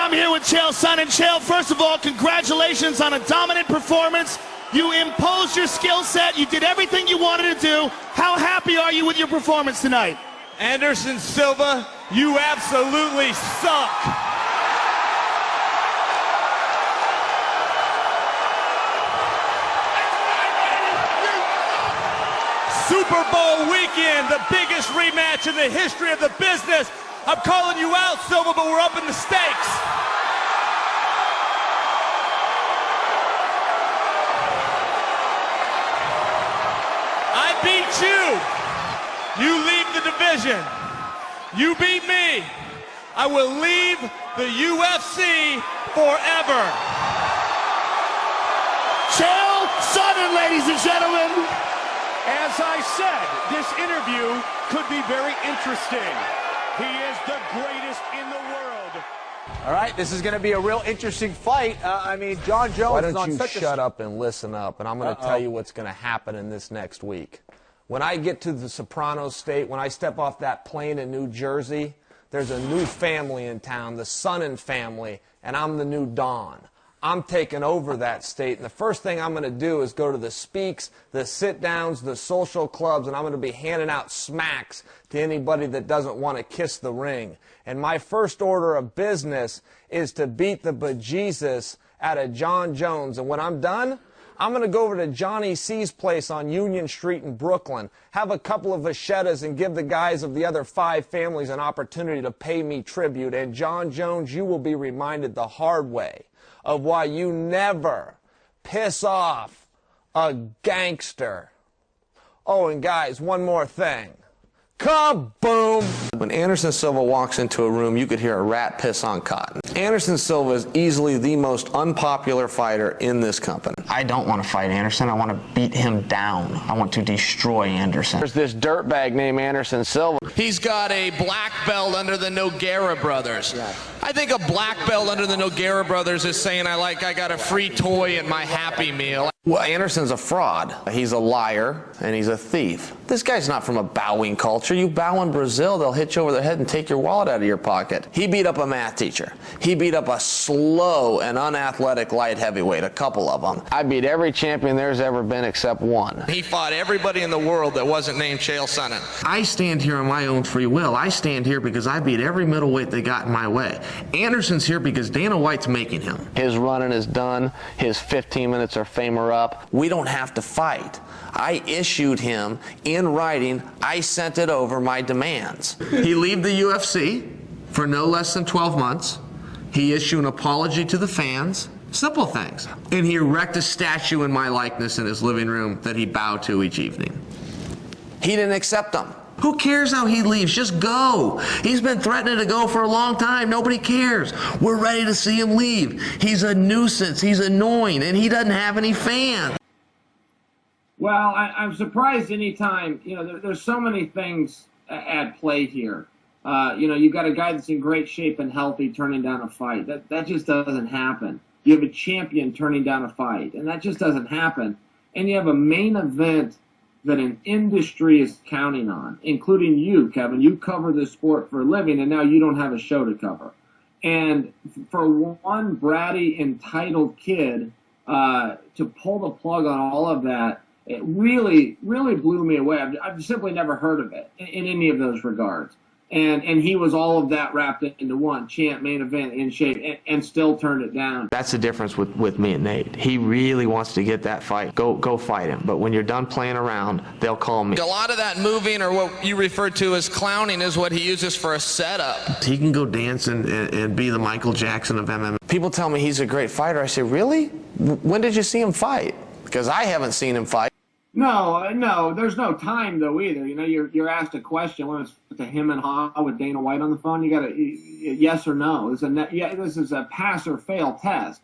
I'm here with Chael Sonnen. Chael, first of all, congratulations on a dominant performance. You imposed your skill set. You did everything you wanted to do. How happy are you with your performance tonight? Anderson Silva, you absolutely suck. Super Bowl weekend, the biggest rematch in the history of the business. I'm calling you out, Silva, but we're up in the stakes. I beat you. You leave the division. You beat me. I will leave the UFC forever. Chael Sonnen, ladies and gentlemen. As I said, this interview could be very interesting. He is the greatest in the world. All right, this is going to be a real interesting fight. I mean, John Jones. Why don't you shut up and listen up, and I'm going to tell you what's going to happen in this next week. When I get to the Soprano State, when I step off that plane in New Jersey, there's a new family in town, the Sonnen family, and I'm the new Don. I'm taking over that state, and the first thing I'm going to do is go to the speaks, the sit-downs, the social clubs, and I'm going to be handing out smacks to anybody that doesn't want to kiss the ring. And my first order of business is to beat the bejesus out of John Jones. And when I'm done, I'm going to go over to Johnny C's place on Union Street in Brooklyn, have a couple of vachettas, and give the guys of the other 5 families an opportunity to pay me tribute. And John Jones, you will be reminded the hard way of why you never piss off a gangster. Oh, and guys, one more thing. Kaboom! When Anderson Silva walks into a room, you could hear a rat piss on cotton. Anderson Silva is easily the most unpopular fighter in this company. I don't want to fight Anderson. I want to beat him down. I want to destroy Anderson. There's this dirtbag named Anderson Silva. He's got a black belt under the Nogueira brothers. Yeah. I think a black belt under the Nogueira brothers is saying I got a free toy in my Happy Meal. Well, Anderson's a fraud. He's a liar, and he's a thief. This guy's not from a bowing culture. You bow in Brazil, they'll hit you over the head and take your wallet out of your pocket. He beat up a math teacher. He beat up a slow and unathletic light heavyweight, a couple of them. I beat every champion there's ever been except one. He fought everybody in the world that wasn't named Chael Sonnen. I stand here on my own free will. I stand here because I beat every middleweight they got in my way. Anderson's here because Dana White's making him. His running is done. His 15 minutes of fame are up. We don't have to fight. I issued him in writing. I sent it over my demands. He leave the UFC for no less than 12 months. He issue an apology to the fans. Simple things. And he erect a statue in my likeness in his living room that he bowed to each evening. He didn't accept them. Who cares how he leaves? Just go. He's been threatening to go for a long time. Nobody cares. We're ready to see him leave. He's a nuisance. He's annoying, and he doesn't have any fans. Well, I'm surprised anytime, there's so many things at play here. You've got a guy that's in great shape and healthy turning down a fight. That just doesn't happen. You have a champion turning down a fight, and that just doesn't happen. And you have a main event that an industry is counting on, including you, Kevin. You cover this sport for a living, and now you don't have a show to cover. And for one bratty, entitled kid to pull the plug on all of that, it really, really blew me away. I've simply never heard of it in any of those regards. And he was all of that wrapped into one champ, main event, in shape, and still turned it down. That's the difference with me and Nate. He really wants to get that fight. Go fight him. But when you're done playing around, they'll call me. A lot of that moving, or what you refer to as clowning, is what he uses for a setup. He can go dance and be the Michael Jackson of MMA. People tell me he's a great fighter. I say, really? When did you see him fight? Because I haven't seen him fight. No, there's no time though either. You're asked a question when it's to him and Ha with Dana White on the phone. You got to yes or no. This is a pass or fail test.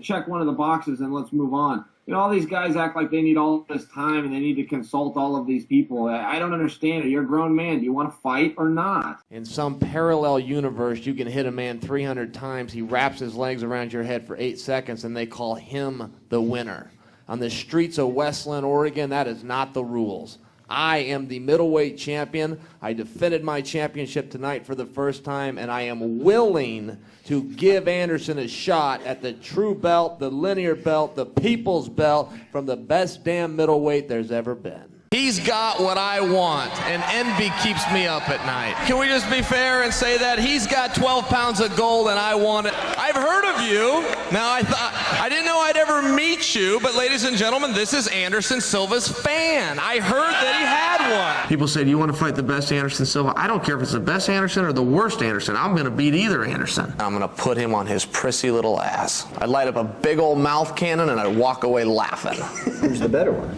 Check one of the boxes and let's move on. All these guys act like they need all this time and they need to consult all of these people. I don't understand it. You're a grown man. Do you want to fight or not? In some parallel universe, you can hit a man 300 times. He wraps his legs around your head for 8 seconds, and they call him the winner. On the streets of Westland, Oregon, that is not the rules. I am the middleweight champion. I defended my championship tonight for the first time, and I am willing to give Anderson a shot at the true belt, the linear belt, the people's belt from the best damn middleweight there's ever been. He's got what I want, and envy keeps me up at night. Can we just be fair and say that? He's got 12 pounds of gold, and I want it. I've heard of you. Now, I didn't know I'd ever meet you, but ladies and gentlemen, this is Anderson Silva's fan. I heard that he had one. People say, do you want to fight the best Anderson Silva? I don't care if it's the best Anderson or the worst Anderson. I'm going to beat either Anderson. I'm going to put him on his prissy little ass. I'd light up a big old mouth cannon, and I'd walk away laughing. Who's the better one?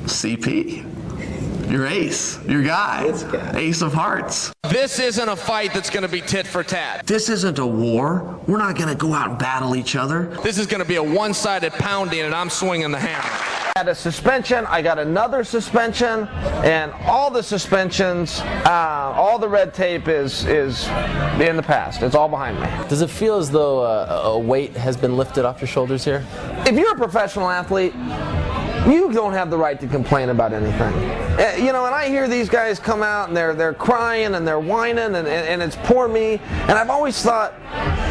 CP. Your ace. Your guy. Ace of hearts. This isn't a fight that's going to be tit for tat. This isn't a war. We're not going to go out and battle each other. This is going to be a one-sided pounding, and I'm swinging the hammer. I had a suspension, I got another suspension, and all the suspensions, all the red tape is in the past. It's all behind me. Does it feel as though a weight has been lifted off your shoulders here? If you're a professional athlete, you don't have the right to complain about anything. You know, and I hear these guys come out and they're crying and they're whining and it's poor me. And I've always thought,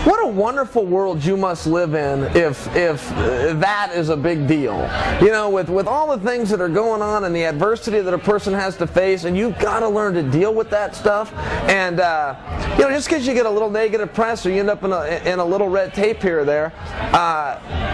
what a wonderful world you must live in if that is a big deal. You know, with all the things that are going on and the adversity that a person has to face, and you've got to learn to deal with that stuff. And you know, just because you get a little negative press or you end up in a little red tape here or there,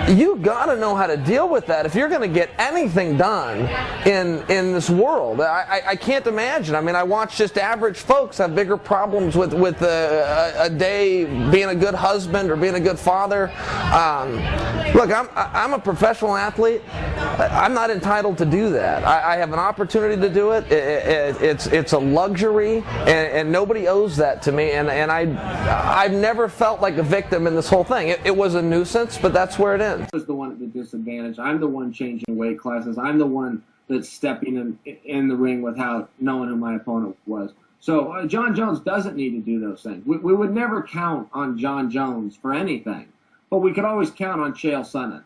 you got to know how to deal with that if you're going to get anything done in this world. I can't imagine. I mean, I watch just average folks have bigger problems with a day being a good husband or being a good father. Look, I'm a professional athlete. I'm not entitled to do that. I have an opportunity to do it. It's a luxury, and nobody owes that to me. And I've never felt like a victim in this whole thing. It was a nuisance, but that's where it ends. I was the one at the disadvantage. I'm the one changing weight classes. I'm the one that's stepping in the ring without knowing who my opponent was. So John Jones doesn't need to do those things. We would never count on John Jones for anything, but we could always count on Chael Sonnen.